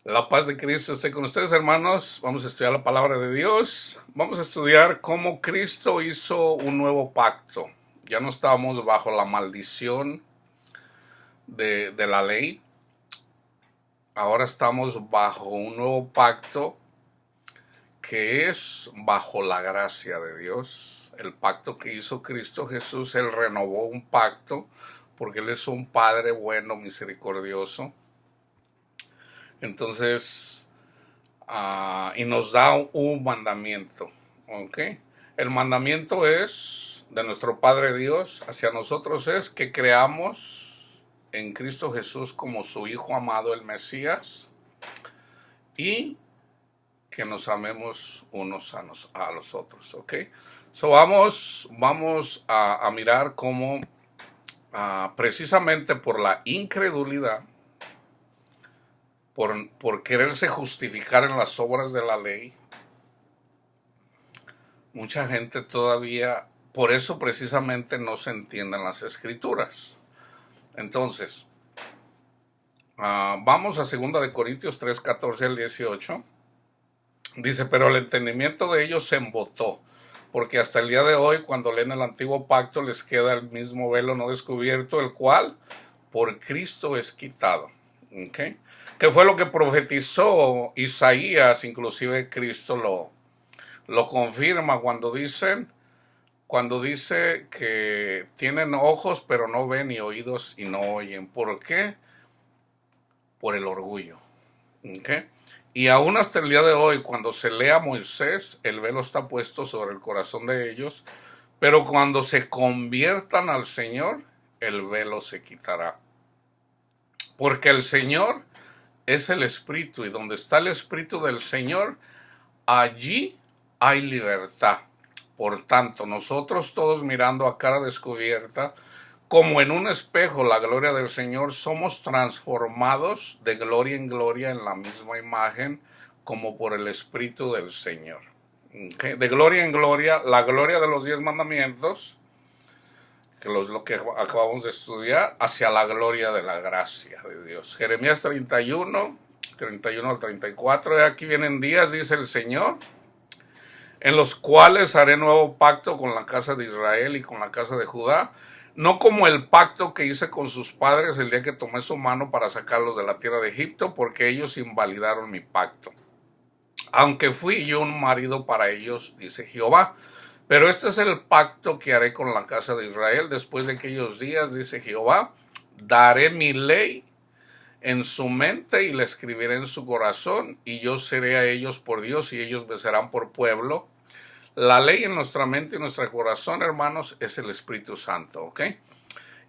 La paz de Cristo esté con ustedes, hermanos. Vamos a estudiar la palabra de Dios. Vamos a estudiar cómo Cristo hizo un nuevo pacto. Ya no estamos bajo la maldición de la ley. Ahora estamos bajo un nuevo pacto que es bajo la gracia de Dios. El pacto que hizo Cristo Jesús, Él renovó un pacto porque Él es un Padre bueno, misericordioso. Entonces, y nos da un mandamiento, ¿ok? El mandamiento es de nuestro Padre Dios hacia nosotros es que creamos en Cristo Jesús como su Hijo amado, el Mesías, y que nos amemos unos a los otros, ¿ok? So vamos a mirar cómo precisamente por la incredulidad, por quererse justificar en las obras de la ley, mucha gente todavía, por eso precisamente no se entienden las escrituras. Entonces, vamos a 2 de Corintios 3, 14 al 18. Dice, pero el entendimiento de ellos se embotó, porque hasta el día de hoy, cuando leen el antiguo pacto, les queda el mismo velo no descubierto, el cual por Cristo es quitado. ¿Okay? Que fue lo que profetizó Isaías, inclusive Cristo lo confirma cuando dice que tienen ojos pero no ven y oídos y no oyen. ¿Por qué? Por el orgullo. ¿Okay? Y aún hasta el día de hoy, cuando se lee a Moisés, el velo está puesto sobre el corazón de ellos, pero cuando se conviertan al Señor, el velo se quitará. Porque el Señor es el Espíritu, y donde está el Espíritu del Señor, allí hay libertad. Por tanto, nosotros todos mirando a cara descubierta, como en un espejo la gloria del Señor, somos transformados de gloria en gloria en la misma imagen, como por el Espíritu del Señor. ¿Okay? De gloria en gloria, la gloria de los 10 mandamientos, que es lo que acabamos de estudiar, hacia la gloria de la gracia de Dios. Jeremías 31 al 34, aquí vienen días, dice el Señor, en los cuales haré nuevo pacto con la casa de Israel y con la casa de Judá, no como el pacto que hice con sus padres el día que tomé su mano para sacarlos de la tierra de Egipto, porque ellos invalidaron mi pacto. Aunque fui yo un marido para ellos, dice Jehová. Pero este es el pacto que haré con la casa de Israel después de aquellos días, dice Jehová. Daré mi ley en su mente y la escribiré en su corazón, y yo seré a ellos por Dios y ellos me serán por pueblo. La ley en nuestra mente y nuestro corazón, hermanos, es el Espíritu Santo, ¿ok?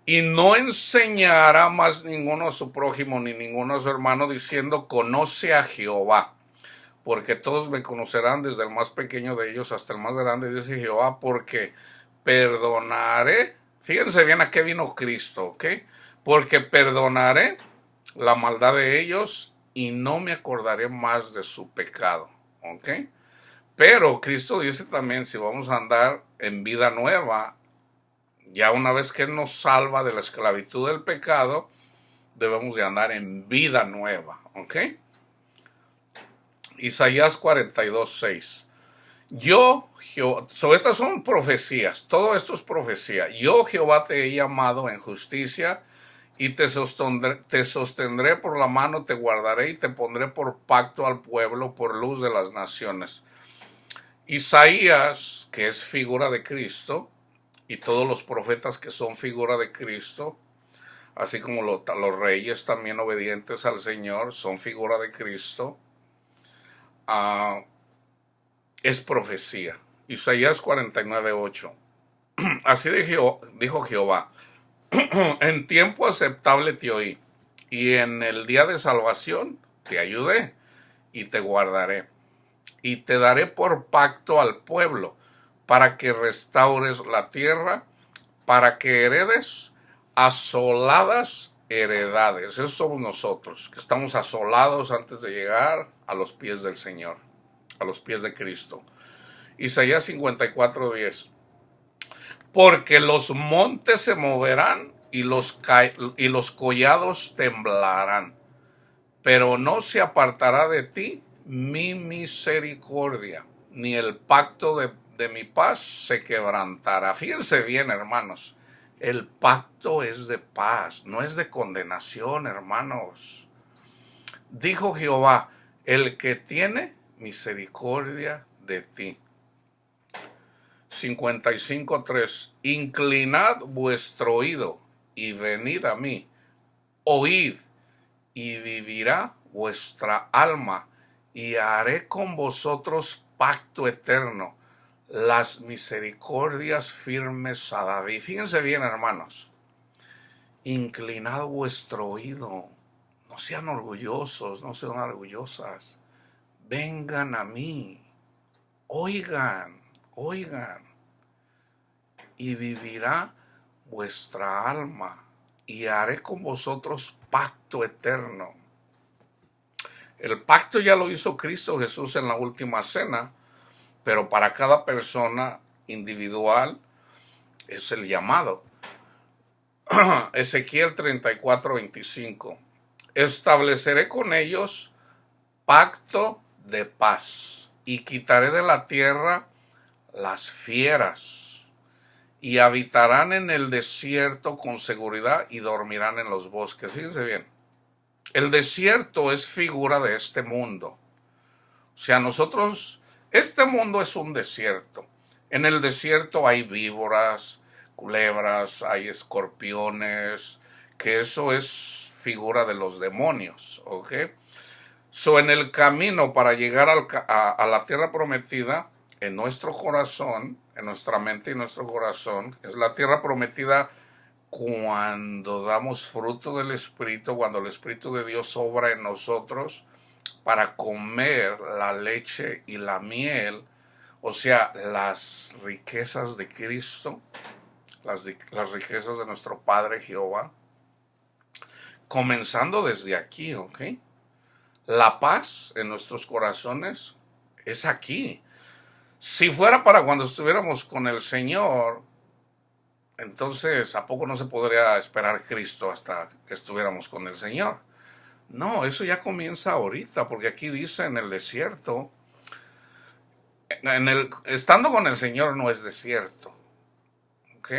Y no enseñará más ninguno a su prójimo ni ninguno a su hermano diciendo, conoce a Jehová, porque todos me conocerán, desde el más pequeño de ellos hasta el más grande, dice Jehová, porque perdonaré, fíjense bien a qué vino Cristo, ¿ok? Porque perdonaré la maldad de ellos y no me acordaré más de su pecado, ¿ok? Pero Cristo dice también, si vamos a andar en vida nueva, ya una vez que Él nos salva de la esclavitud del pecado, debemos de andar en vida nueva, ¿ok? Isaías 42, 6. Yo, Jehová, estas son profecías, todo esto es profecía. Yo, Jehová, te he llamado en justicia y te sostendré por la mano, te guardaré y te pondré por pacto al pueblo, por luz de las naciones. Isaías, que es figura de Cristo, y todos los profetas que son figura de Cristo, así como los reyes también obedientes al Señor, son figura de Cristo. Es profecía. Isaías 49, 8. Así dijo Jehová, en tiempo aceptable te oí, y en el día de salvación te ayudé, y te guardaré, y te daré por pacto al pueblo, para que restaures la tierra, para que heredes asoladas heredades. Esos somos nosotros, que estamos asolados antes de llegar a los pies del Señor, a los pies de Cristo. Isaías 54, 10. Porque los montes se moverán y los collados temblarán, pero no se apartará de ti mi misericordia, ni el pacto de mi paz se quebrantará. Fíjense bien, hermanos, el pacto es de paz, no es de condenación, hermanos. Dijo Jehová, el que tiene misericordia de ti. 55:3. Inclinad vuestro oído y venid a mí. Oíd y vivirá vuestra alma, y haré con vosotros pacto eterno, las misericordias firmes a David. Fíjense bien, hermanos. Inclinad vuestro oído. No sean orgullosos, no sean orgullosas. Vengan a mí. Oigan, oigan. Y vivirá vuestra alma, y haré con vosotros pacto eterno. El pacto ya lo hizo Cristo Jesús en la última cena, pero para cada persona individual es el llamado. Ezequiel 34:25. Estableceré con ellos pacto de paz, y quitaré de la tierra las fieras, y habitarán en el desierto con seguridad y dormirán en los bosques. Fíjense bien, el desierto es figura de este mundo. O sea, este mundo es un desierto. En el desierto hay víboras, culebras, hay escorpiones, que eso es figura de los demonios, ¿ok? En el camino para llegar a la tierra prometida, en nuestro corazón, en nuestra mente y nuestro corazón, es la tierra prometida cuando damos fruto del Espíritu, cuando el Espíritu de Dios obra en nosotros para comer la leche y la miel, o sea, las riquezas de Cristo, las riquezas de nuestro Padre Jehová, comenzando desde aquí, ¿ok? La paz en nuestros corazones es aquí. Si fuera para cuando estuviéramos con el Señor, entonces ¿a poco no se podría esperar Cristo hasta que estuviéramos con el Señor? No, eso ya comienza ahorita, porque aquí dice en el desierto, estando con el Señor no es desierto, ¿ok?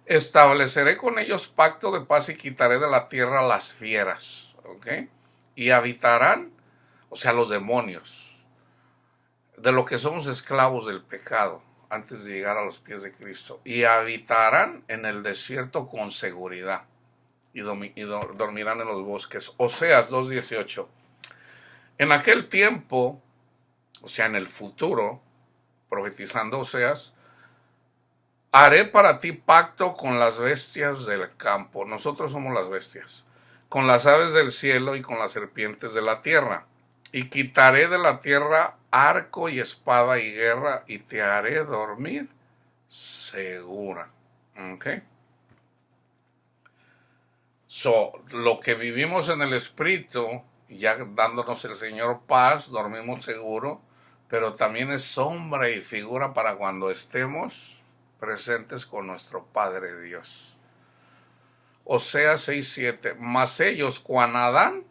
Estableceré con ellos pacto de paz y quitaré de la tierra las fieras, ¿ok? Y habitarán, o sea, los demonios, de lo que somos esclavos del pecado antes de llegar a los pies de Cristo, y habitarán en el desierto con seguridad, y dormirán en los bosques. Oseas 2:18. En aquel tiempo, o sea, en el futuro, profetizando Oseas, haré para ti pacto con las bestias del campo. Nosotros somos las bestias. Con las aves del cielo y con las serpientes de la tierra. Y quitaré de la tierra arco y espada y guerra, y te haré dormir segura. ¿Ok? Lo que vivimos en el Espíritu, ya dándonos el Señor paz, dormimos seguro, pero también es sombra y figura para cuando estemos presentes con nuestro Padre Dios. Oseas 6:7. Mas ellos, cuan Adán,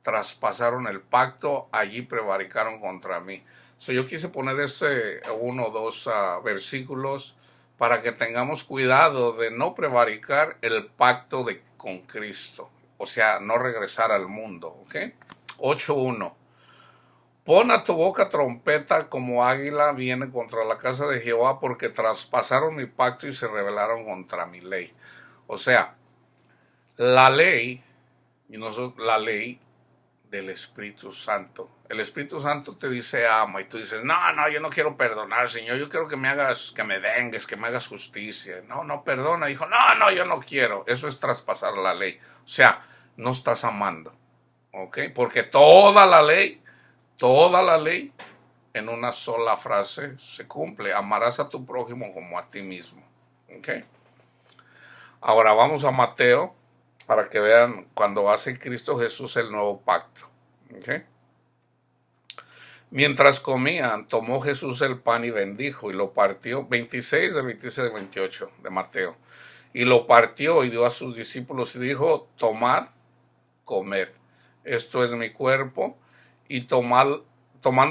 traspasaron el pacto, allí prevaricaron contra mí. Yo quise poner ese 1 o 2 versículos para que tengamos cuidado de no prevaricar el pacto con Cristo, o sea, no regresar al mundo, ¿ok? 8:1. Pon a tu boca trompeta como águila viene contra la casa de Jehová, porque traspasaron mi pacto y se rebelaron contra mi ley. O sea, la ley, la ley del Espíritu Santo. El Espíritu Santo te dice ama y tú dices, no, yo no quiero perdonar, Señor, yo quiero que me hagas, que me vengues, que me hagas justicia. No, perdona. Dijo, no, yo no quiero. Eso es traspasar la ley. O sea, no estás amando, ¿ok? Porque toda la ley en una sola frase se cumple. Amarás a tu prójimo como a ti mismo, ¿ok? Ahora vamos a Mateo para que vean cuando hace Cristo Jesús el nuevo pacto. ¿Okay? Mientras comían, tomó Jesús el pan y bendijo y lo partió. 26 de 26 de 28 de Mateo. Y lo partió y dio a sus discípulos y dijo, tomad, comed. esto es mi cuerpo, y tomando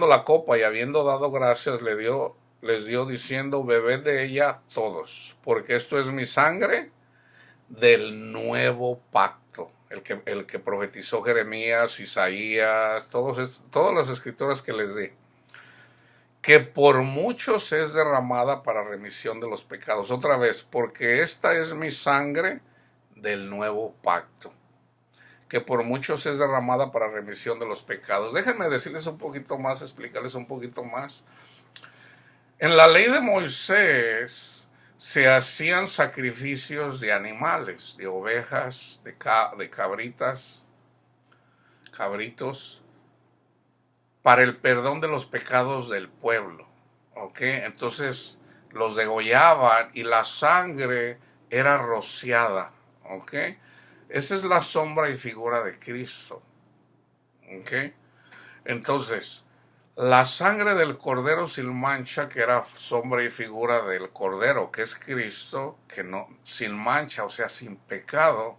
la copa y habiendo dado gracias, les dio diciendo, bebed de ella todos, porque esto es mi sangre del nuevo pacto, el que profetizó Jeremías, Isaías, todas las escrituras que les di, que por muchos es derramada para remisión de los pecados. Otra vez, porque esta es mi sangre del nuevo pacto, que por muchos es derramada para remisión de los pecados. Déjenme decirles un poquito más, explicarles un poquito más. En la ley de Moisés se hacían sacrificios de animales, de ovejas, de cabritas, cabritos, para el perdón de los pecados del pueblo. ¿Ok? Entonces los degollaban y la sangre era rociada. ¿Ok? Esa es la sombra y figura de Cristo. ¿Ok? Entonces, la sangre del Cordero sin mancha, que era sombra y figura del Cordero, que es Cristo, que no, sin mancha, o sea, sin pecado,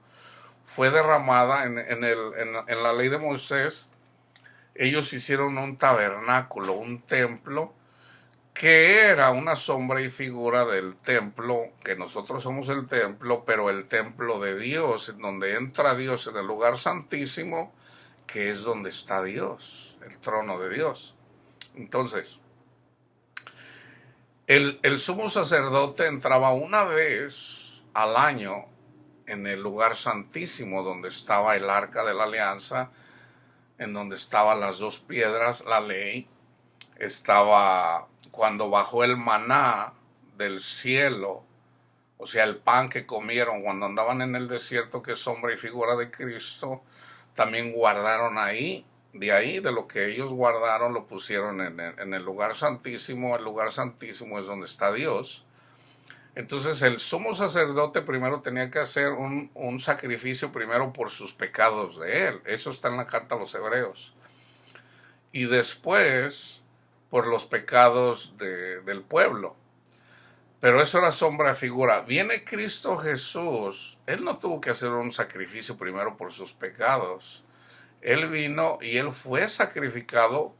fue derramada en la ley de Moisés. Ellos hicieron un tabernáculo, un templo, que era una sombra y figura del templo, que nosotros somos el templo, pero el templo de Dios, en donde entra Dios en el lugar santísimo, que es donde está Dios, el trono de Dios. Entonces, el sumo sacerdote entraba una vez al año en el lugar santísimo donde estaba el arca de la alianza, en donde estaban las dos piedras, la ley, estaba cuando bajó el maná del cielo, o sea, el pan que comieron cuando andaban en el desierto, que es sombra y figura de Cristo, también guardaron ahí. De ahí, de lo que ellos guardaron, lo pusieron en el lugar santísimo. El lugar santísimo es donde está Dios. Entonces el sumo sacerdote primero tenía que hacer un sacrificio primero por sus pecados de él. Eso está en la carta a los Hebreos. Y después por los pecados del pueblo. Pero eso era sombra figura. Viene Cristo Jesús. Él no tuvo que hacer un sacrificio primero por sus pecados. Él vino y él fue sacrificado,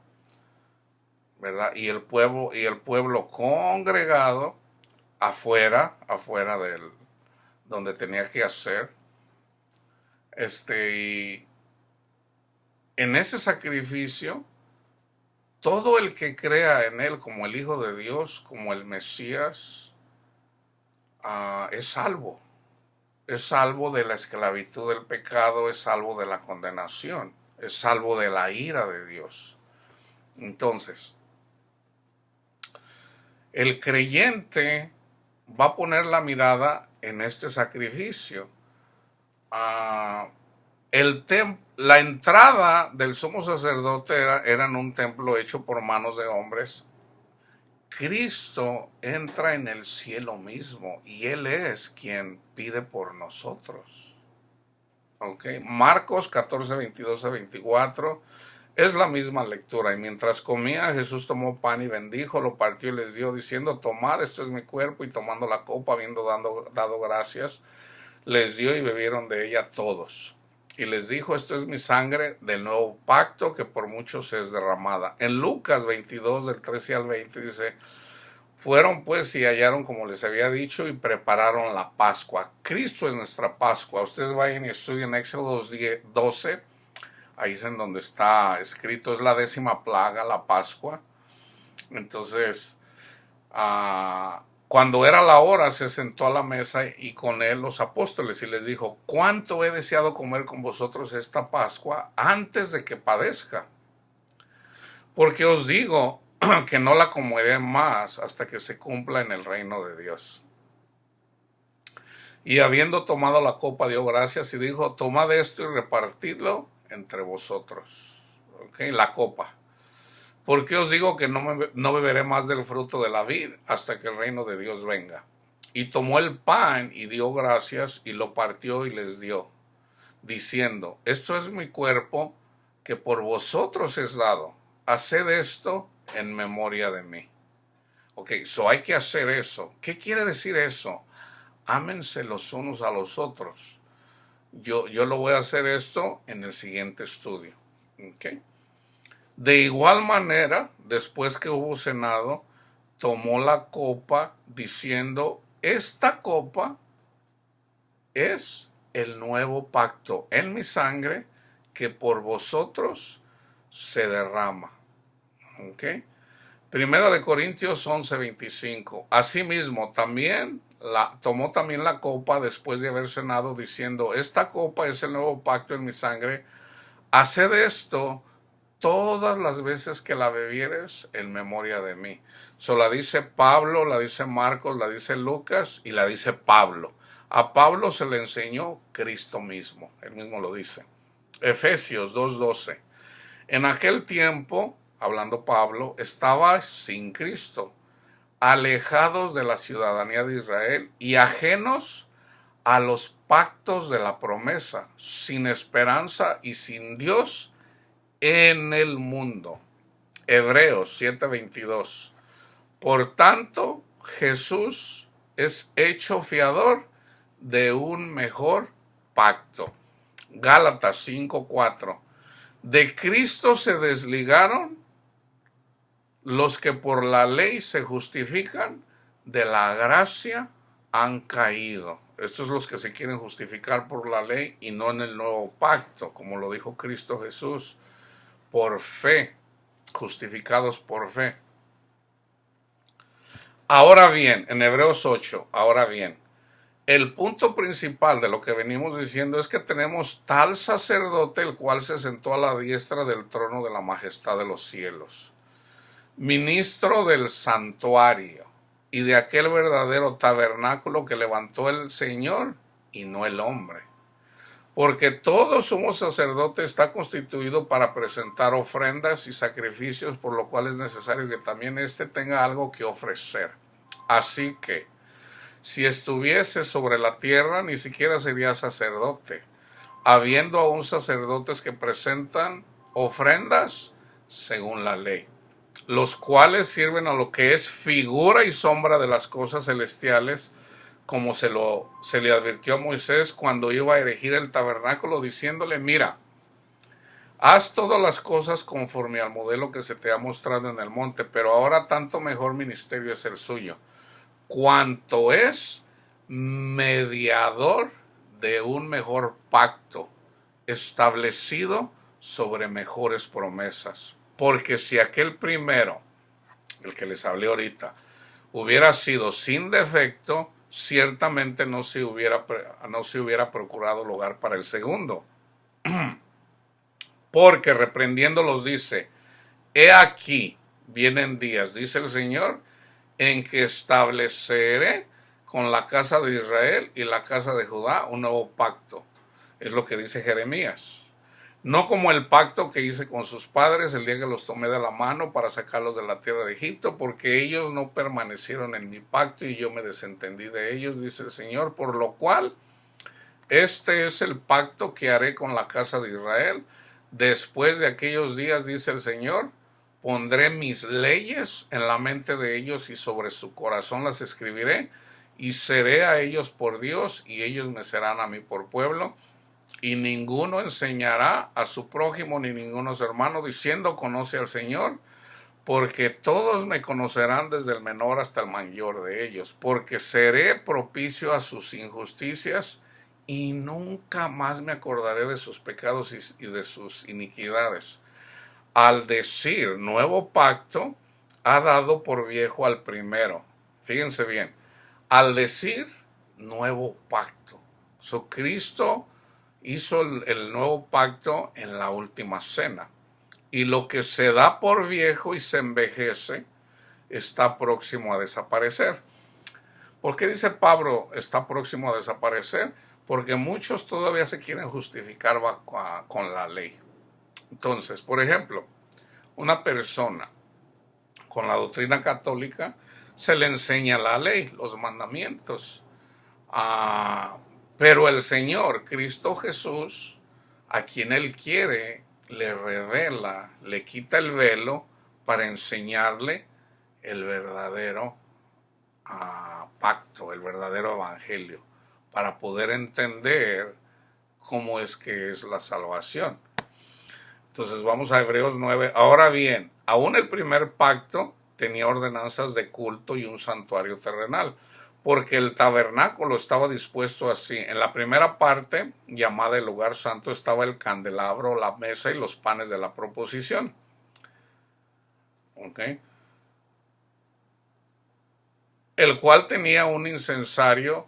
¿verdad? Y el pueblo congregado afuera del donde tenía que hacer. Y en ese sacrificio, todo el que crea en él como el Hijo de Dios, como el Mesías, es salvo. Es salvo de la esclavitud del pecado, es salvo de la condenación, es salvo de la ira de Dios. Entonces, el creyente va a poner la mirada en este sacrificio. La entrada del sumo sacerdote era en un templo hecho por manos de hombres. Cristo entra en el cielo mismo y Él es quien pide por nosotros. Okay. Marcos 14, 22 a 24 es la misma lectura. Y mientras comía, Jesús tomó pan y bendijo, lo partió y les dio, diciendo, tomad, esto es mi cuerpo. Y tomando la copa, habiendo dado gracias, les dio y bebieron de ella todos. Y les dijo, esto es mi sangre del nuevo pacto, que por muchos es derramada. En Lucas 22, del 13 al 20, dice, fueron pues y hallaron como les había dicho y prepararon la Pascua. Cristo es nuestra Pascua. Ustedes vayan y estudien Éxodo 12. Ahí es en donde está escrito, es la 10ª plaga, la Pascua. Entonces, cuando era la hora, se sentó a la mesa y con él los apóstoles y les dijo, cuánto he deseado comer con vosotros esta Pascua antes de que padezca. Porque os digo que no la comeré más hasta que se cumpla en el reino de Dios. Y habiendo tomado la copa, dio gracias y dijo, tomad esto y repartidlo entre vosotros. ¿Okay? La copa. Porque os digo que no beberé más del fruto de la vid hasta que el reino de Dios venga. Y tomó el pan y dio gracias y lo partió y les dio, diciendo, esto es mi cuerpo que por vosotros es dado. Haced esto en memoria de mí. Ok, hay que hacer eso. ¿Qué quiere decir eso? Ámense los unos a los otros. yo lo voy a hacer esto en el siguiente estudio. ¿Ok? De igual manera, después que hubo cenado, tomó la copa diciendo, esta copa es el nuevo pacto en mi sangre que por vosotros se derrama. ¿Ok? Primera de Corintios 11:25. Asimismo, tomó también la copa después de haber cenado, diciendo, esta copa es el nuevo pacto en mi sangre. Haced esto todas las veces que la bebieres en memoria de mí. La dice Pablo, la dice Marcos, la dice Lucas y la dice Pablo. A Pablo se le enseñó Cristo mismo, él mismo lo dice. Efesios 2:12. En aquel tiempo, hablando Pablo, estaba sin Cristo, alejados de la ciudadanía de Israel y ajenos a los pactos de la promesa, sin esperanza y sin Dios en el mundo. Hebreos 7:22. Por tanto, Jesús es hecho fiador de un mejor pacto. Gálatas 5:4. De Cristo se desligaron los que por la ley se justifican, de la gracia han caído. Estos son los que se quieren justificar por la ley y no en el nuevo pacto, como lo dijo Cristo Jesús, por fe, justificados por fe. Ahora bien, en Hebreos 8, ahora bien, el punto principal de lo que venimos diciendo es que tenemos tal sacerdote el cual se sentó a la diestra del trono de la majestad de los cielos, ministro del santuario y de aquel verdadero tabernáculo que levantó el Señor y no el hombre. Porque todo sumo sacerdote está constituido para presentar ofrendas y sacrificios, por lo cual es necesario que también éste tenga algo que ofrecer. Así que, si estuviese sobre la tierra, ni siquiera sería sacerdote, habiendo aún sacerdotes que presentan ofrendas según la ley, los cuales sirven a lo que es figura y sombra de las cosas celestiales, como se le advirtió a Moisés cuando iba a erigir el tabernáculo, diciéndole, mira, haz todas las cosas conforme al modelo que se te ha mostrado en el monte, pero ahora tanto mejor ministerio es el suyo, cuanto es mediador de un mejor pacto, establecido sobre mejores promesas. Porque si aquel primero, el que les hablé ahorita, hubiera sido sin defecto, ciertamente no se hubiera procurado lugar para el segundo. Porque reprendiéndolos dice, he aquí, vienen días, dice el Señor, en que estableceré con la casa de Israel y la casa de Judá un nuevo pacto. Es lo que dice Jeremías. No como el pacto que hice con sus padres el día que los tomé de la mano para sacarlos de la tierra de Egipto, porque ellos no permanecieron en mi pacto y yo me desentendí de ellos, dice el Señor, por lo cual este es el pacto que haré con la casa de Israel. Después de aquellos días, dice el Señor, pondré mis leyes en la mente de ellos y sobre su corazón las escribiré, y seré a ellos por Dios y ellos me serán a mí por pueblo. Y ninguno enseñará a su prójimo ni ninguno a su hermano diciendo conoce al Señor, porque todos me conocerán desde el menor hasta el mayor de ellos, porque seré propicio a sus injusticias y nunca más me acordaré de sus pecados y de sus iniquidades. Al decir nuevo pacto, ha dado por viejo al primero. Fíjense bien, al decir nuevo pacto. Cristo hizo el nuevo pacto en la última cena. Y lo que se da por viejo y se envejece está próximo a desaparecer. ¿Por qué dice Pablo está próximo a desaparecer? Porque muchos todavía se quieren justificar con la ley. Entonces, por ejemplo, una persona con la doctrina católica se le enseña la ley, los mandamientos. Pero el Señor, Cristo Jesús, a quien Él quiere, le revela, le quita el velo para enseñarle el verdadero pacto, el verdadero evangelio, para poder entender cómo es que es la salvación. Entonces vamos a Hebreos 9. Ahora bien, aún el primer pacto tenía ordenanzas de culto y un santuario terrenal, porque el tabernáculo estaba dispuesto así. En la primera parte, llamada el lugar santo, estaba el candelabro, la mesa y los panes de la proposición. ¿Ok? El cual tenía un incensario.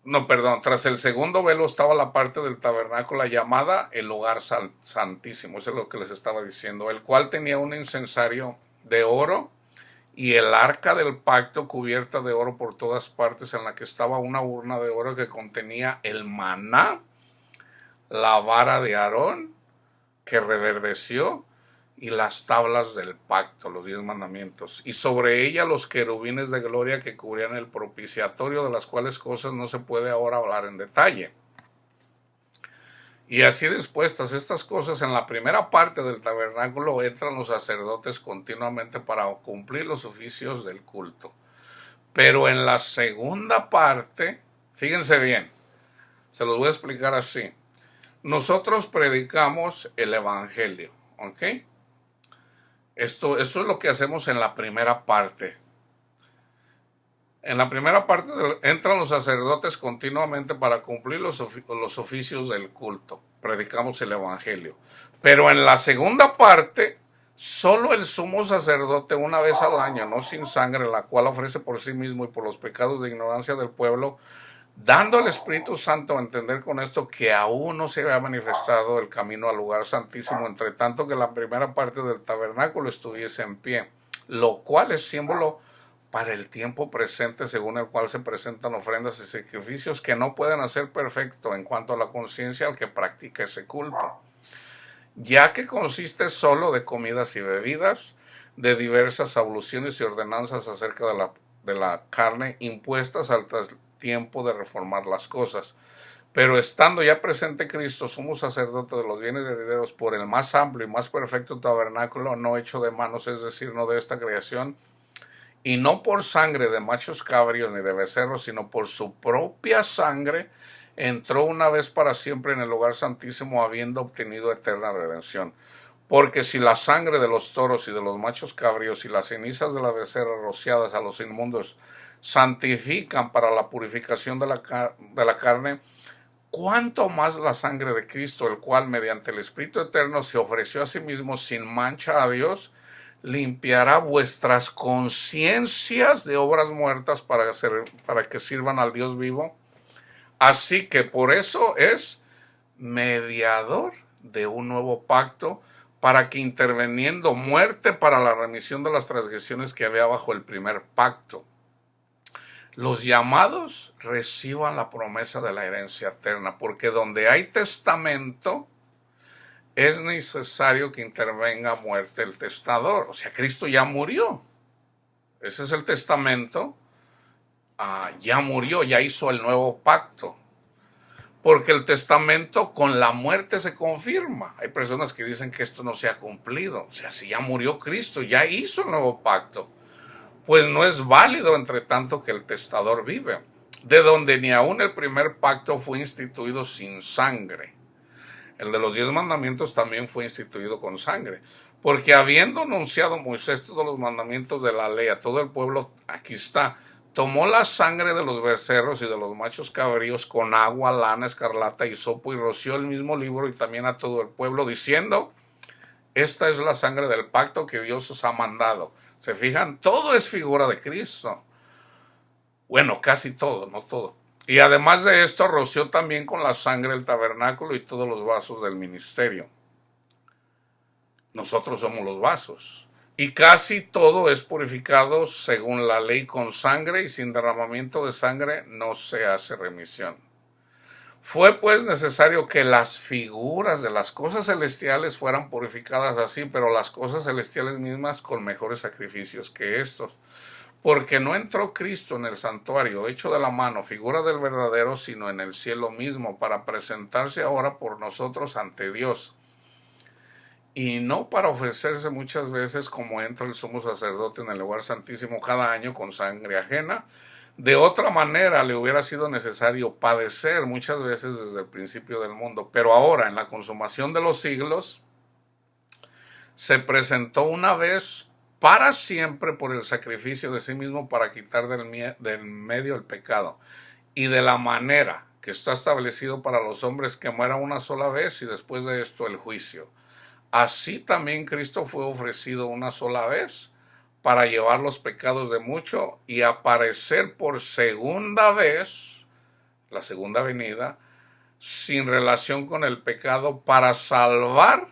No, perdón, tras el segundo velo estaba la parte del tabernáculo llamada el lugar santísimo, eso es lo que les estaba diciendo, el cual tenía un incensario de oro y el arca del pacto cubierta de oro por todas partes, en la que estaba una urna de oro que contenía el maná, la vara de Aarón que reverdeció y las tablas del pacto, los 10 mandamientos, y sobre ella los querubines de gloria que cubrían el propiciatorio, de las cuales cosas no se puede ahora hablar en detalle. Y así dispuestas estas cosas, en la primera parte del tabernáculo entran los sacerdotes continuamente para cumplir los oficios del culto. Pero en la segunda parte, fíjense bien, se los voy a explicar así. Nosotros predicamos el evangelio, ¿ok? Esto es lo que hacemos en la primera parte. En la primera parte entran los sacerdotes continuamente para cumplir los oficios del culto. Predicamos el evangelio. Pero en la segunda parte, solo el sumo sacerdote una vez al año, no sin sangre, la cual ofrece por sí mismo y por los pecados de ignorancia del pueblo, dando al Espíritu Santo a entender con esto que aún no se había manifestado el camino al lugar santísimo, entre tanto que la primera parte del tabernáculo estuviese en pie, lo cual es símbolo para el tiempo presente, según el cual se presentan ofrendas y sacrificios que no pueden hacer perfecto en cuanto a la conciencia al que practica ese culto, ya que consiste solo de comidas y bebidas, de diversas abluciones y ordenanzas acerca de la carne impuestas al tiempo de reformar las cosas. Pero estando ya presente Cristo, sumo sacerdote de los bienes herederos, por el más amplio y más perfecto tabernáculo, no hecho de manos, es decir, no de esta creación, y no por sangre de machos cabríos ni de becerros, sino por su propia sangre, entró una vez para siempre en el lugar santísimo, habiendo obtenido eterna redención. Porque si la sangre de los toros y de los machos cabríos y las cenizas de la becerra rociadas a los inmundos santifican para la purificación de la carne, cuánto más la sangre de Cristo, el cual mediante el Espíritu Eterno se ofreció a sí mismo sin mancha a Dios, limpiará vuestras conciencias de obras muertas para que sirvan al Dios vivo. Así que por eso es mediador de un nuevo pacto, para que interviniendo muerte para la remisión de las transgresiones que había bajo el primer pacto, los llamados reciban la promesa de la herencia eterna, porque donde hay testamento es necesario que intervenga muerte el testador. O sea, Cristo ya murió. Ese es el testamento. Ya murió, ya hizo el nuevo pacto. Porque el testamento con la muerte se confirma. Hay personas que dicen que esto no se ha cumplido. O sea, si ya murió Cristo, ya hizo el nuevo pacto, pues no es válido entre tanto que el testador vive. De donde ni aún el primer pacto fue instituido sin sangre. El de los 10 mandamientos también fue instituido con sangre. Porque habiendo anunciado Moisés todos los mandamientos de la ley a todo el pueblo, aquí está, tomó la sangre de los becerros y de los machos cabríos con agua, lana, escarlata, hisopo, y roció el mismo libro y también a todo el pueblo, diciendo: esta es la sangre del pacto que Dios os ha mandado. ¿Se fijan? Todo es figura de Cristo. Bueno, casi todo, no todo. Y además de esto, roció también con la sangre el tabernáculo y todos los vasos del ministerio. Nosotros somos los vasos. Y casi todo es purificado según la ley con sangre, y sin derramamiento de sangre no se hace remisión. Fue pues necesario que las figuras de las cosas celestiales fueran purificadas así, pero las cosas celestiales mismas con mejores sacrificios que estos. Porque no entró Cristo en el santuario hecho de la mano, figura del verdadero, sino en el cielo mismo, para presentarse ahora por nosotros ante Dios. Y no para ofrecerse muchas veces como entra el sumo sacerdote en el lugar santísimo cada año con sangre ajena, De otra manera le hubiera sido necesario padecer muchas veces desde el principio del mundo, pero ahora en la consumación de los siglos se presentó una vez para siempre por el sacrificio de sí mismo para quitar del medio el pecado, y de la manera que está establecido para los hombres que mueran una sola vez y después de esto el juicio. Así también Cristo fue ofrecido una sola vez para llevar los pecados de muchos y aparecer por segunda vez, la segunda venida, sin relación con el pecado, para salvar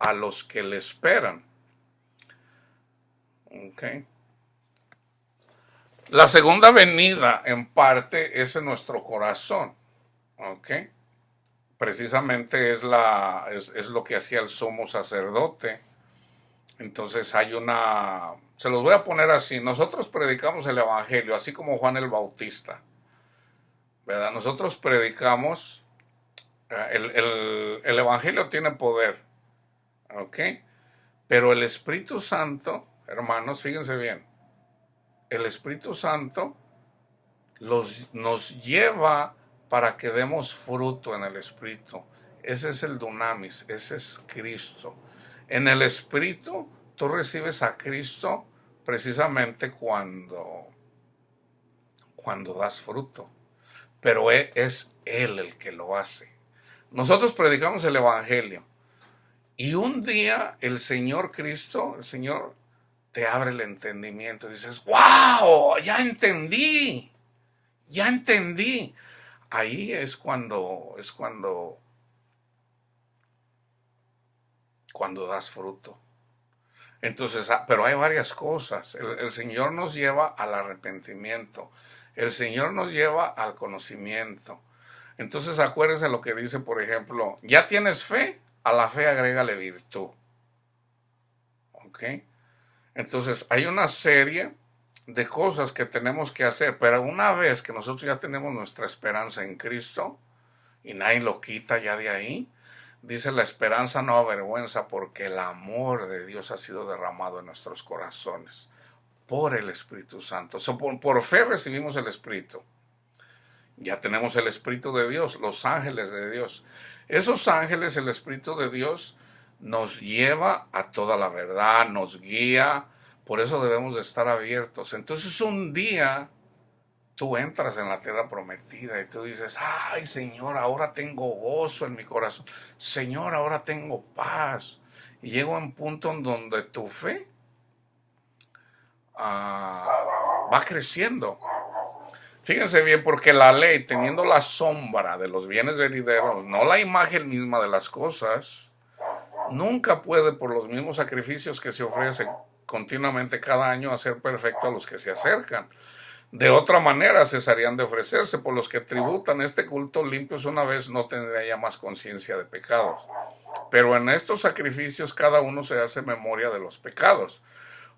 a los que le esperan. Okay. La segunda venida, en parte, es en nuestro corazón. Okay. Precisamente es lo que hacía el sumo sacerdote. Entonces hay se los voy a poner así, nosotros predicamos el evangelio, así como Juan el Bautista, ¿verdad? Nosotros predicamos, el evangelio tiene poder, ¿ok? Pero el Espíritu Santo, hermanos, fíjense bien, el Espíritu Santo nos lleva para que demos fruto en el Espíritu. Ese es el dunamis, ese es Cristo. En el Espíritu tú recibes a Cristo precisamente cuando das fruto, pero es Él el que lo hace. Nosotros predicamos el Evangelio y un día el Señor Cristo, el Señor te abre el entendimiento y dices, ¡wow! ¡Ya entendí! ¡Ya entendí! Ahí es cuando das fruto. Entonces, pero hay varias cosas. El Señor nos lleva al arrepentimiento. El Señor nos lleva al conocimiento. Entonces, acuérdense lo que dice, por ejemplo, ¿ya tienes fe? A la fe agrégale virtud. ¿Ok? Entonces, hay una serie de cosas que tenemos que hacer, pero una vez que nosotros ya tenemos nuestra esperanza en Cristo, y nadie lo quita ya de ahí, dice la esperanza no avergüenza porque el amor de Dios ha sido derramado en nuestros corazones por el Espíritu Santo. Por fe recibimos el Espíritu. Ya tenemos el Espíritu de Dios, los ángeles de Dios. Esos ángeles, el Espíritu de Dios, nos lleva a toda la verdad, nos guía. Por eso debemos de estar abiertos. Entonces un día tú entras en la tierra prometida y tú dices, ay Señor, ahora tengo gozo en mi corazón. Señor, ahora tengo paz. Y llega un punto en donde tu fe va creciendo. Fíjense bien, porque la ley, teniendo la sombra de los bienes venideros, no la imagen misma de las cosas, nunca puede, por los mismos sacrificios que se ofrecen continuamente cada año, hacer perfecto a los que se acercan. De otra manera cesarían de ofrecerse, por los que tributan este culto limpios una vez no tendría ya más conciencia de pecados. Pero en estos sacrificios cada uno se hace memoria de los pecados,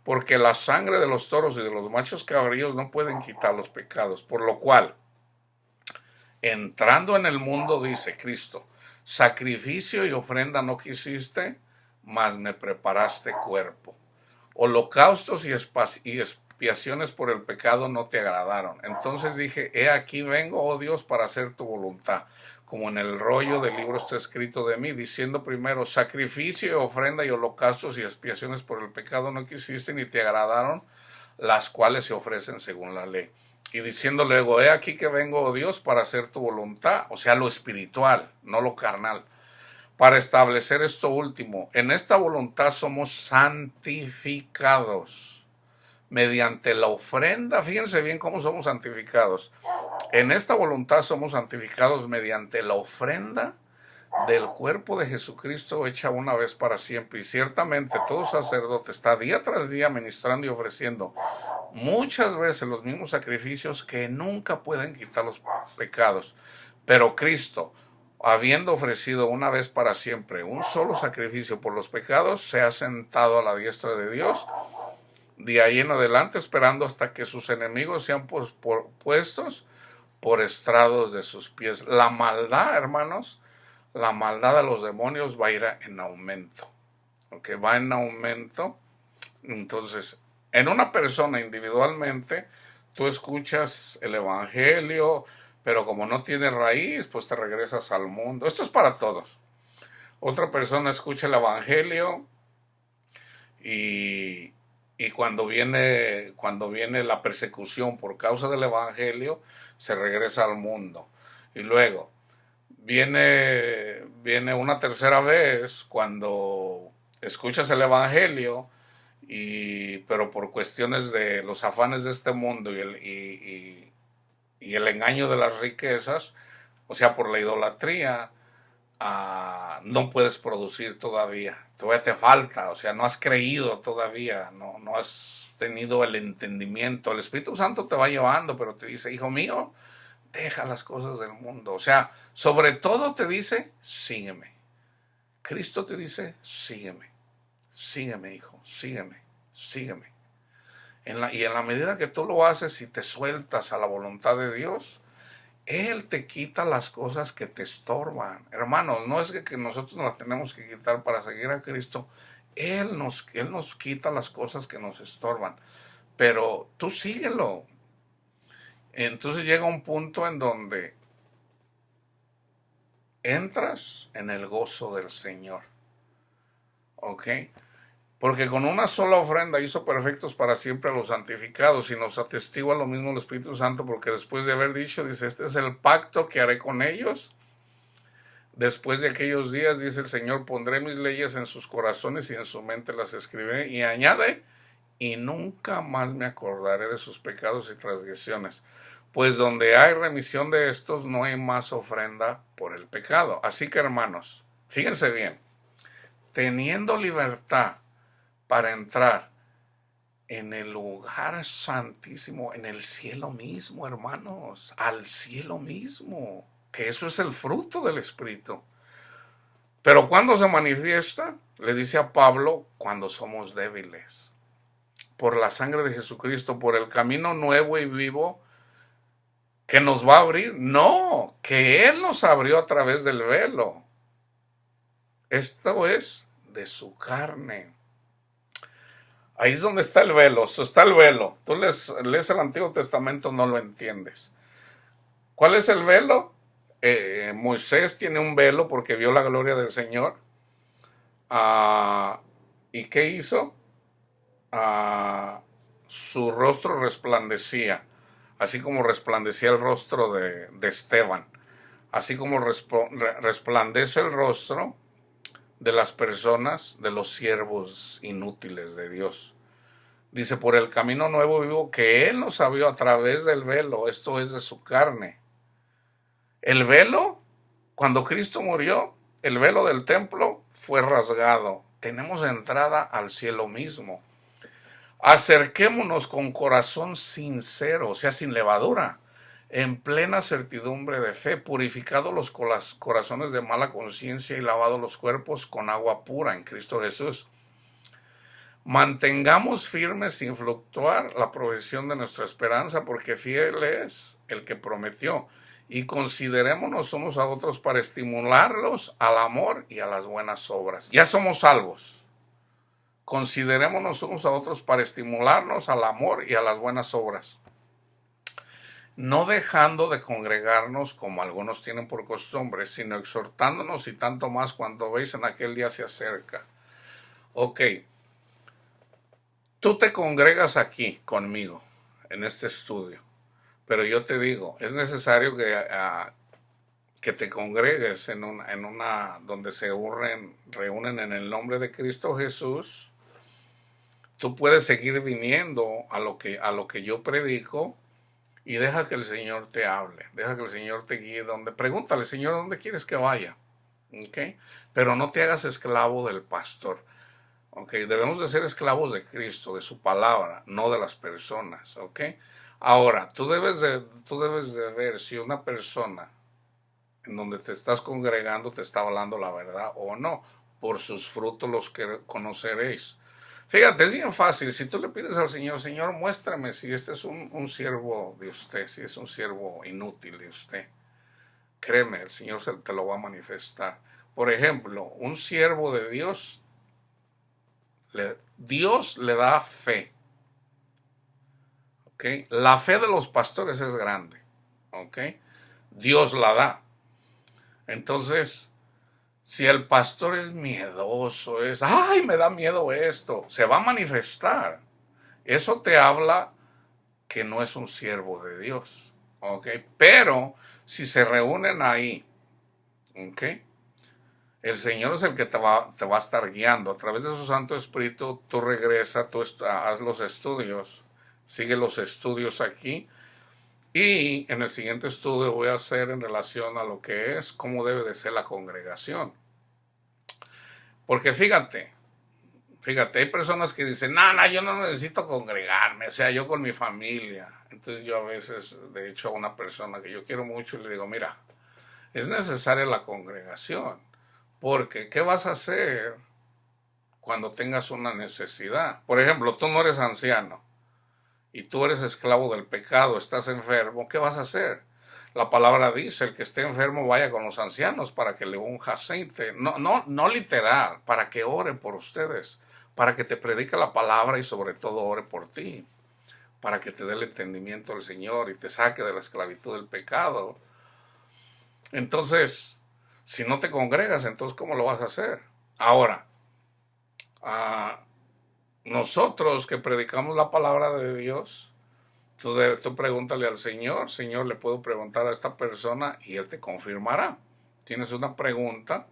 porque la sangre de los toros y de los machos cabríos no pueden quitar los pecados, por lo cual, entrando en el mundo, dice Cristo, sacrificio y ofrenda no quisiste, mas me preparaste cuerpo. Holocaustos y expiaciones por el pecado no te agradaron. Entonces dije, he aquí vengo, oh Dios, para hacer tu voluntad. Como en el rollo del libro está escrito de mí, diciendo primero, sacrificio y ofrenda y holocaustos y expiaciones por el pecado no quisiste ni te agradaron, las cuales se ofrecen según la ley. Y diciendo luego, he aquí que vengo, oh Dios, para hacer tu voluntad, o sea, lo espiritual, no lo carnal, para establecer esto último. En esta voluntad somos santificados mediante la ofrenda. Fíjense bien cómo somos santificados. En esta voluntad somos santificados mediante la ofrenda del cuerpo de Jesucristo hecha una vez para siempre. Y ciertamente todo sacerdote está día tras día ministrando y ofreciendo muchas veces los mismos sacrificios que nunca pueden quitar los pecados. Pero Cristo, habiendo ofrecido una vez para siempre un solo sacrificio por los pecados, se ha sentado a la diestra de Dios, de ahí en adelante esperando hasta que sus enemigos sean puestos por estrados de sus pies. La maldad, hermanos, la maldad de los demonios va a ir en aumento. ¿Ok? Va en aumento. Entonces, en una persona individualmente, Tú escuchas el evangelio, pero como no tiene raíz, pues te regresas al mundo. Esto es para todos. Otra persona escucha el evangelio y, y cuando viene la persecución por causa del evangelio, se regresa al mundo. Y luego viene una tercera vez cuando escuchas el evangelio, pero por cuestiones de los afanes de este mundo y el engaño de las riquezas, o sea, por la idolatría, no puedes producir todavía te falta, o sea, no has creído todavía, no has tenido el entendimiento. El Espíritu Santo te va llevando, pero te dice, hijo mío, deja las cosas del mundo. O sea, sobre todo te dice, sígueme. Cristo te dice, sígueme, sígueme, hijo, sígueme, sígueme. Y en la medida que tú lo haces y te sueltas a la voluntad de Dios, Él te quita las cosas que te estorban. Hermanos, no es que nosotros nos las tenemos que quitar para seguir a Cristo. Él nos quita las cosas que nos estorban. Pero tú síguelo. Entonces llega un punto en donde entras en el gozo del Señor. ¿Ok? Porque con una sola ofrenda hizo perfectos para siempre a los santificados, y nos atestigua lo mismo el Espíritu Santo, porque después de haber dicho, dice, este es el pacto que haré con ellos. Después de aquellos días, dice el Señor, pondré mis leyes en sus corazones y en su mente las escribiré. Y añade, y nunca más me acordaré de sus pecados y transgresiones. Pues donde hay remisión de estos, no hay más ofrenda por el pecado. Así que, hermanos, fíjense bien, teniendo libertad para entrar en el lugar santísimo, en el cielo mismo, hermanos, al cielo mismo, que eso es el fruto del Espíritu. Pero cuando se manifiesta, le dice a Pablo, cuando somos débiles, por la sangre de Jesucristo, por el camino nuevo y vivo que nos va a abrir. No, que Él nos abrió a través del velo. Esto es de su carne. Ahí es donde está el velo, está el velo. Tú lees el Antiguo Testamento, no lo entiendes. ¿Cuál es el velo? Moisés tiene un velo porque vio la gloria del Señor. ¿Y qué hizo? Su rostro resplandecía, así como resplandecía el rostro de Esteban, así como resplandece el rostro de las personas, de los siervos inútiles de Dios. Dice, por el camino nuevo vivo que Él nos abrió a través del velo, esto es de su carne. El velo, cuando Cristo murió, el velo del templo fue rasgado. Tenemos entrada al cielo mismo. Acerquémonos con corazón sincero, o sea, sin levadura, en plena certidumbre de fe, purificados los corazones de mala conciencia y lavados los cuerpos con agua pura en Cristo Jesús. Mantengamos firmes sin fluctuar la profesión de nuestra esperanza, porque fiel es el que prometió. Y considerémonos unos a otros para estimularlos al amor y a las buenas obras. Ya somos salvos. Considerémonos unos a otros para estimularnos al amor y a las buenas obras, no dejando de congregarnos como algunos tienen por costumbre, sino exhortándonos, y tanto más cuando veis en aquel día se acerca. Ok, tú te congregas aquí conmigo en este estudio, pero yo te digo, es necesario que te congregues en una donde se reúnen en el nombre de Cristo Jesús. Tú puedes seguir viniendo a lo que yo predico, y deja que el Señor te hable, deja que el Señor te guíe. Pregúntale, Señor, ¿dónde quieres que vaya? ¿Okay? Pero no te hagas esclavo del pastor. ¿Okay? Debemos de ser esclavos de Cristo, de su palabra, no de las personas. ¿Okay? Ahora, tú debes de ver si una persona en donde te estás congregando te está hablando la verdad o no. Por sus frutos los que conoceréis. Fíjate, es bien fácil. Si tú le pides al Señor, Señor, muéstrame si este es un siervo de usted, si es un siervo inútil de usted. Créeme, el Señor te lo va a manifestar. Por ejemplo, un siervo de Dios, Dios le da fe. ¿ok? La fe de los pastores es grande, ¿ok? Dios la da. Entonces, si el pastor es miedoso, ay, me da miedo esto, se va a manifestar. Eso te habla que no es un siervo de Dios, ¿ok? Pero si se reúnen ahí, ¿ok? El Señor es el que te va a estar guiando. A través de su Santo Espíritu, tú regresas, haz los estudios, sigue los estudios aquí. Y en el siguiente estudio voy a hacer en relación a lo que es, cómo debe de ser la congregación. Porque fíjate, hay personas que dicen, no, yo no necesito congregarme, o sea, yo con mi familia. Entonces yo a veces, de hecho, a una persona que yo quiero mucho le digo, mira, es necesaria la congregación, porque ¿qué vas a hacer cuando tengas una necesidad? Por ejemplo, tú no eres anciano y tú eres esclavo del pecado, estás enfermo, ¿qué vas a hacer? La palabra dice, el que esté enfermo vaya con los ancianos para que le unja aceite. No literal, para que ore por ustedes, para que te predique la palabra y sobre todo ore por ti, para que te dé el entendimiento del Señor y te saque de la esclavitud del pecado. Entonces, si no te congregas, entonces ¿cómo lo vas a hacer? Ahora, nosotros que predicamos la palabra de Dios, tú pregúntale al Señor, Señor, le puedo preguntar a esta persona y Él te confirmará. Tienes una pregunta,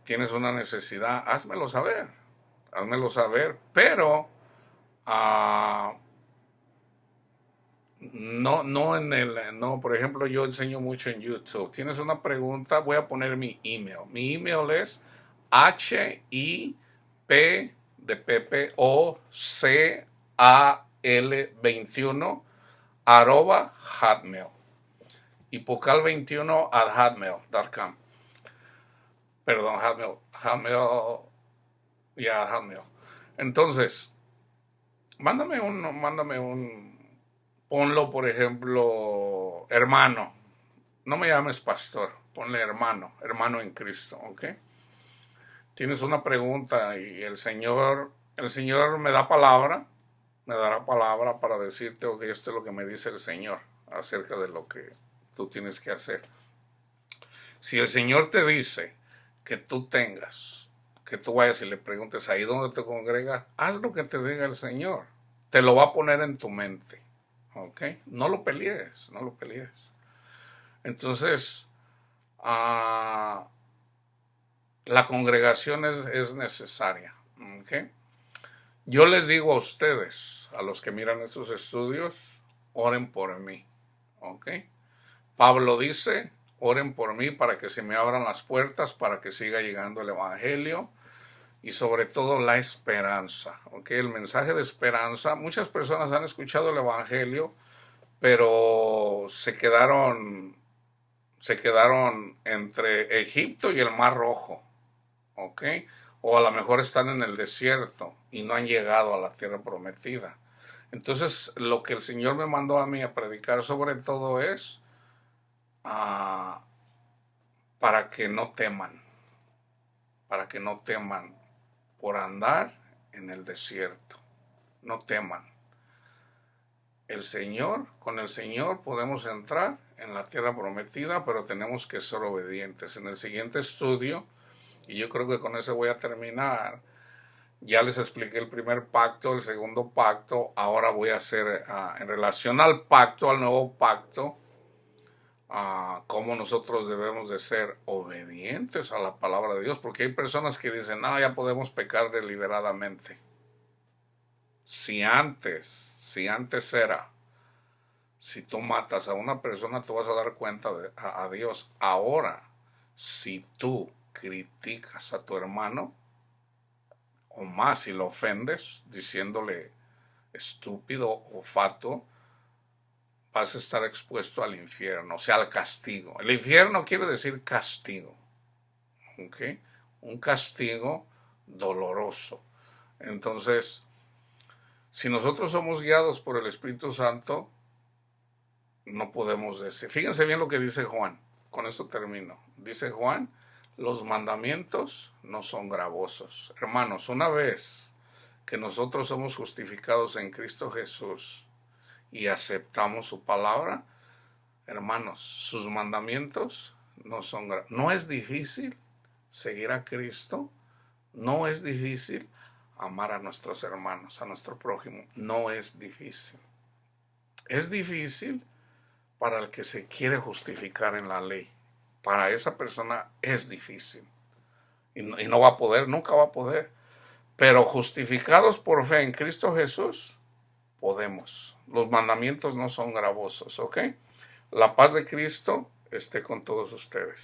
tienes una necesidad, házmelo saber, pero no, por ejemplo, yo enseño mucho en YouTube. Tienes una pregunta, voy a poner mi email. Mi email es HIP de Pepe O C A L 21 @hotmail. Hipocal21 @hotmail.com. Perdón, Hotmail. Entonces, ponlo, por ejemplo, hermano. No me llames pastor, ponle hermano en Cristo, ¿ok? Tienes una pregunta y el Señor me dará palabra para decirte, ok, esto es lo que me dice el Señor acerca de lo que tú tienes que hacer. Si el Señor te dice que tú vayas y le preguntes ahí donde te congregas, haz lo que te diga el Señor. Te lo va a poner en tu mente, ¿ok? No lo pelees. Entonces, la congregación es necesaria, ¿ok? Yo les digo a ustedes, a los que miran estos estudios, oren por mí, ¿ok? Pablo dice, oren por mí para que se me abran las puertas, para que siga llegando el Evangelio y sobre todo la esperanza, ¿ok? El mensaje de esperanza. Muchas personas han escuchado el Evangelio, pero se quedaron entre Egipto y el Mar Rojo, ¿ok? O a lo mejor están en el desierto y no han llegado a la tierra prometida. Entonces, lo que el Señor me mandó a mí a predicar sobre todo es para que no teman por andar en el desierto. No teman. Con el Señor podemos entrar en la tierra prometida, pero tenemos que ser obedientes. En el siguiente estudio, y yo creo que con eso voy a terminar, ya les expliqué el primer pacto, el segundo pacto. Ahora voy a hacer, en relación al pacto, al nuevo pacto, cómo nosotros debemos de ser obedientes a la palabra de Dios, porque hay personas que dicen, no, ya podemos pecar deliberadamente. Si antes era, si tú matas a una persona, tú vas a dar cuenta a Dios. Ahora, si tú criticas a tu hermano, o más si lo ofendes, diciéndole estúpido o fatuo, vas a estar expuesto al infierno, o sea, al castigo. El infierno quiere decir castigo, ¿ok? Un castigo doloroso. Entonces, si nosotros somos guiados por el Espíritu Santo, no podemos decir. Fíjense bien lo que dice Juan. Con esto termino. Dice Juan, los mandamientos no son gravosos. Hermanos, una vez que nosotros somos justificados en Cristo Jesús y aceptamos su palabra, hermanos, sus mandamientos no es difícil seguir a Cristo, no es difícil amar a nuestros hermanos, a nuestro prójimo, no es difícil. Es difícil para el que se quiere justificar en la ley. Para esa persona es difícil. Y no va a poder, nunca va a poder. Pero justificados por fe en Cristo Jesús, podemos. Los mandamientos no son gravosos, ¿ok? La paz de Cristo esté con todos ustedes.